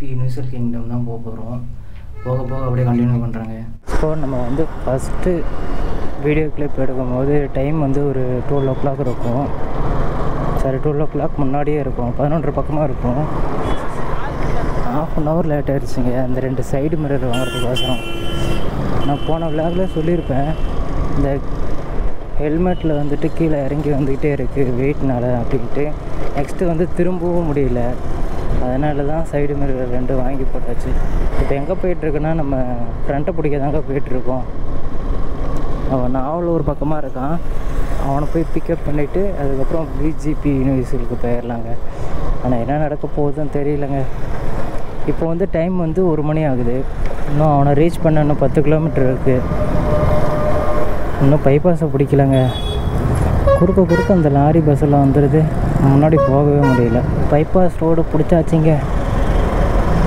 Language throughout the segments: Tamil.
விஜிபி யூனிவர்சல் கிங்டம் தான் போகிறோம். போக போக அப்படியே கண்டினியூ பண்ணுறாங்க. ஸோ நம்ம வந்து ஃபஸ்ட்டு வீடியோ கிளிப் எடுக்கும்போது டைம் வந்து ஒரு 12 o'clock இருக்கும். சரி 12 o'clock முன்னாடியே இருக்கும், 11 பக்கமாக இருக்கும். ½ லேட் ஆகிடுச்சிங்க அந்த 2 சைடு மிரர் வாங்குறதுக்கோசரம். நான் போன விளாகில் சொல்லியிருப்பேன், இந்த ஹெல்மெட்டில் வந்துட்டு கீழே இறங்கி வந்துக்கிட்டே இருக்குது வெயிட்னால் அப்படின்ட்டு. நெக்ஸ்ட்டு வந்து திரும்பவும் முடியல, அதனால தான் சைடு மிரர் 2 வாங்கி போட்டாச்சு. இப்போ எங்கே போயிட்டுருக்குன்னா நம்ம ஃப்ரண்ட்டை பிடிக்க தாங்க போயிட்டுருக்கோம். அவன் நாவல் ஒரு பக்கமாக இருக்கான், அவனை போய் பிக்கப் பண்ணிவிட்டு அதுக்கப்புறம் விஜிபி யூனிவர்சலுக்கு போயிடலாங்க. ஆனால் என்ன நடக்க போகுதுன்னு தெரியலங்க. இப்போ வந்து டைம் வந்து 1 மணி ஆகுது. இன்னும் அவனை ரீச் பண்ண இன்னும் 10 கிலோமீட்டர் இருக்குது. இன்னும் பைபாஸை பிடிக்கலங்க. குறுக்க அந்த லாரி பஸ்ஸெல்லாம் வந்துடுது, முன்னாடி போகவே முடியல. பைபாஸ் ரோடு பிடிச்சாச்சிங்க.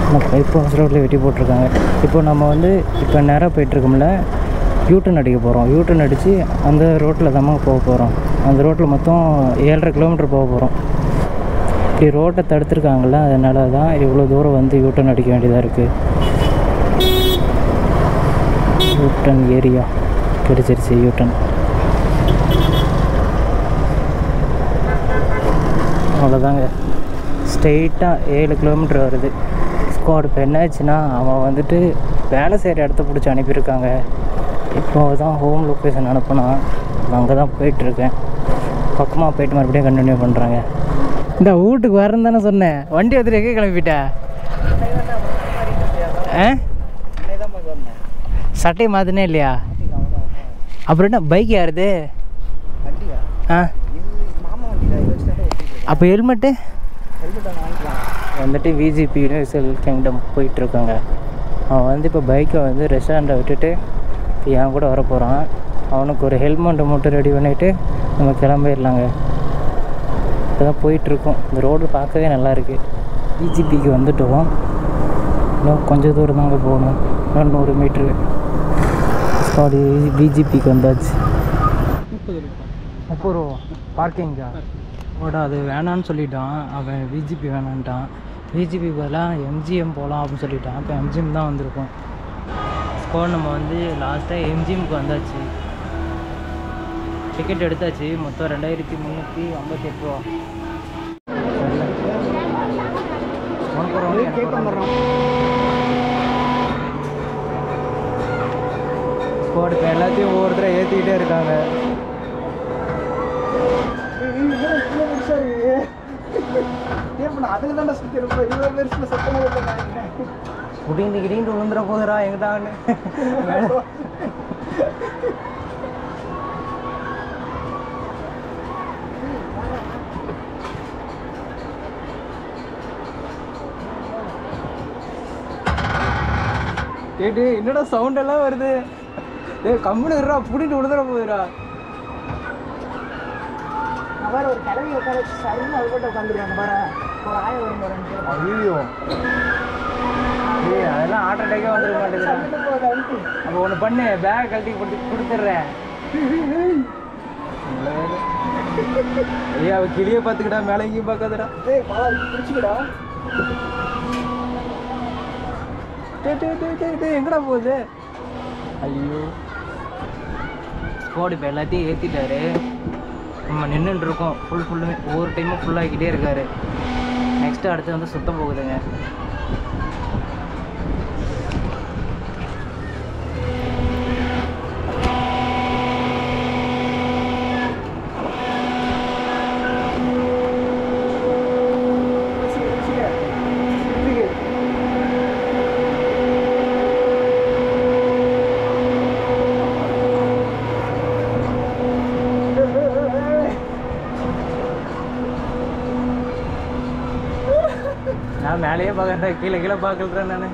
ஆனால் பைபாஸ் ரோட்டில் வெட்டி போட்டிருக்காங்க. இப்போ நம்ம வந்து இப்போ நேராக போயிட்டுருக்கோம்ல, யூட்டன் அடிக்க போகிறோம். யூட்டன் அடித்து அந்த ரோட்டில் தான் போக போகிறோம். அந்த ரோட்டில் மொத்தம் 7.5 கிலோமீட்டர் போக போகிறோம். இப்படி ரோட்டை தடுத்துருக்காங்கள, அதனால தான் இவ்வளோ தூரம் வந்து யூட்டன் அடிக்க வேண்டியதாக இருக்குது. யூட்டன் ஏரியா கிடைச்சிருச்சு. யூட்டன் அவ்வளோதாங்க, ஸ்ட்ரெயிட்டாக 7 கிலோமீட்டர் வருது. ஸ்குவாட் இப்போ என்ன ஆச்சுன்னா, அவன் வந்துட்டு வேலை செய்கிற இடத்த பிடிச்சி அனுப்பியிருக்காங்க. இப்போ தான் ஹோம் லொக்கேஷன் அனுப்புனா, அங்கே தான் போயிட்டுருக்கேன். பக்கமாக போயிட்டு மறுபடியும் கண்டினியூ பண்ணுறாங்க. இந்த வீட்டுக்கு வரேன்னு தானே சொன்னேன், வண்டி வந்துட்டு எங்கே கிளம்பிட்டேன்? சட்டை மாற்றினே இல்லையா? அப்புறம் என்ன பைக் யாருது? ஆ, அப்போ ஹெல்மெட்டு வந்துட்டு விஜிபி யூனிவர்சல் கிங்டம் போயிட்டுருக்காங்க. அவன் வந்து இப்போ பைக்கை வந்து ரெஸ்டாரண்ட்டை விட்டுட்டு என் கூட வர போகிறான். அவனுக்கு ஒரு ஹெல்மெட்டை மட்டும் ரெடி பண்ணிவிட்டு நம்ம கிளம்பிடலாங்க. இப்போ தான் போயிட்டுருக்கோம். இந்த ரோடு பார்க்கவே நல்லாயிருக்கு. விஜிபிக்கு வந்துட்டோம். இன்னும் கொஞ்சம் தூரம் தாங்க போகணும், 100 மீட்ரு. சாரி, விஜிபிக்கு வந்தாச்சு. 30 ரூபா பார்க்கிங்கா? ஓட அது வேணான்னு சொல்லிட்டான் அவன். விஜிபி வேணான்ட்டான். விஜிபி பதிலாக எம்ஜிஎம் போகலாம் அப்படின்னு சொல்லிட்டான். இப்போ எம்ஜிஎம் தான் வந்திருக்கோம். ஸ்கோர் நம்ம வந்து லாஸ்ட்டாக எம்ஜிஎம்க்கு வந்தாச்சு. டிக்கெட் எடுத்தாச்சு. மொத்தம் 2358 ரூபா. ஸ்கோர் இப்போ எல்லாத்தையும் ஒவ்வொருத்தரை ஏற்றிக்கிட்டே இருக்காங்க. குடிந்து விழுந்துட போகிறா எங்கிட்டான்னு. கேட்டு என்னடா சவுண்ட் எல்லாம் வருது? கம்முன்னு இருறா, புடிட்டு விழுந்துட போகுதுடா. ஒரு கிளவி உட்கார வச்சு சரின்னு அதுக்கிட்ட உட்காந்துருக்காங்க பாரு. ஒரு ஆயம் வரும். ஐயோ, அதெல்லாம் ஹார்ட் அட்டாக்கே வந்துருக்க மாட்டேங்குது. அப்போ ஒன்று பண்ணு, பேக் கழட்டி கொடுத்துட்றேன். ஐயா, அவ கிளியை பார்த்துக்கிட்டா, மேலே எங்கேயும் பார்க்காதடா. பிடிச்சிக்கடா. எங்கடா போகுது? ஐயோ, ஸ்குவாட் இப்போ எல்லாத்தையும் ஏற்றிட்டாரு. நம்ம நின்றுட்டு இருக்கோம். ஃபுல்லுமே ஒவ்வொரு டைமும் ஃபுல்லாகிக்கிட்டே இருக்காரு. நெக்ஸ்ட்டு அடுத்து வந்து சுத்தம் போகுதுங்க. நான் மேலேயே பார்க்குறேன், கீழே பார்க்குறேன். நான்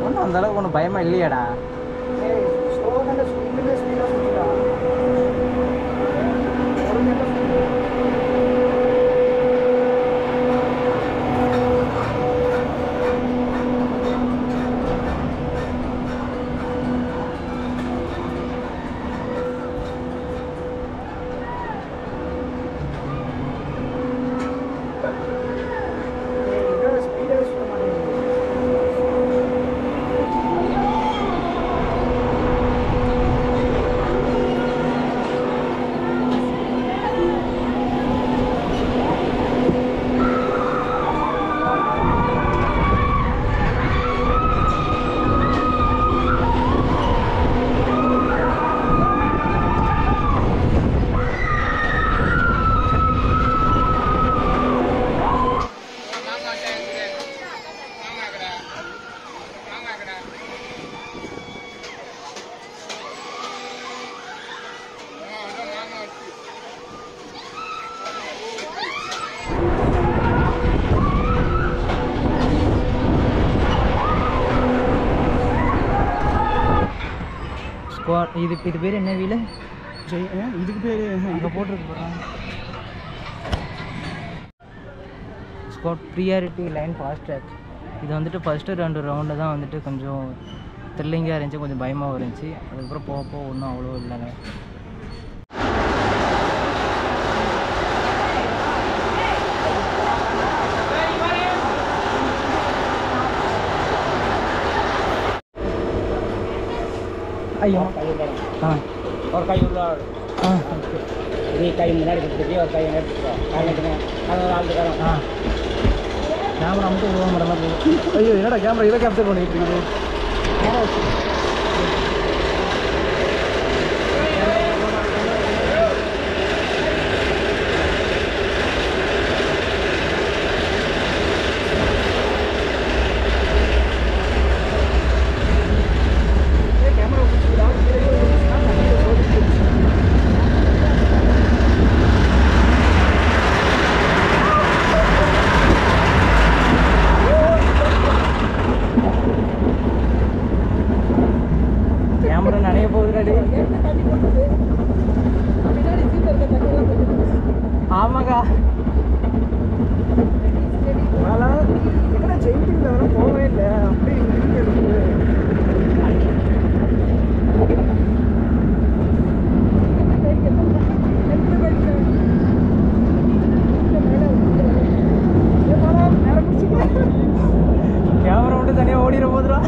ஒன்றும் அந்தளவுக்கு ஒன்றும் பயமா இல்லையாடா? ஸ்குவாட் இது பேர் என்ன வீல்? இதுக்கு பேர் இங்கே போட்டிருக்கு போகிறாங்க. Squad priority line fast track. இது வந்துட்டு ஃபஸ்ட்டு 2 ரவுண்டு தான் வந்துட்டு கொஞ்சம் த்ரில்லிங்காக இருந்துச்சு, கொஞ்சம் பயமாக இருந்துச்சு. அதுக்கப்புறம் போக போக ஒன்றும் அவ்வளோ இல்லைங்க. ஐயோ ஒரு கை உள்ள இதே கை முன்னாடி கொடுத்துட்டு ஒரு கை எடுத்துக்கோ. கேமரா மட்டும் உருவ மாதிரி. ஐயோ என்னடா கேமரா இதை கேப்சர் பண்ணிட்டு இருக்குது. கேமரா நிறைய போகுதுடாடி. ஆமாக்கா என்ன ஜெயிட்டில் வர போகவே இல்லை. அப்படி கேமரா மட்டும் தனியாக ஓடிட போதுடா.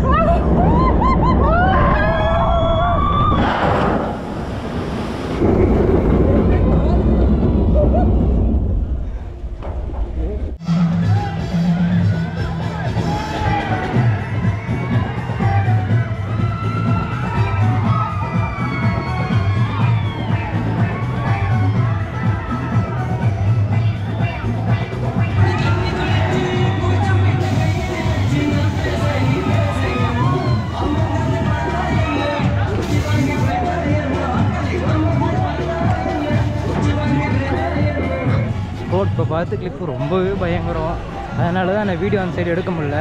இப்போ பார்த்து கிளிப்பு ரொம்பவே பயங்கரம். அதனால தான் நான் வீடியோ அந்த சைடு எடுக்க முடியல.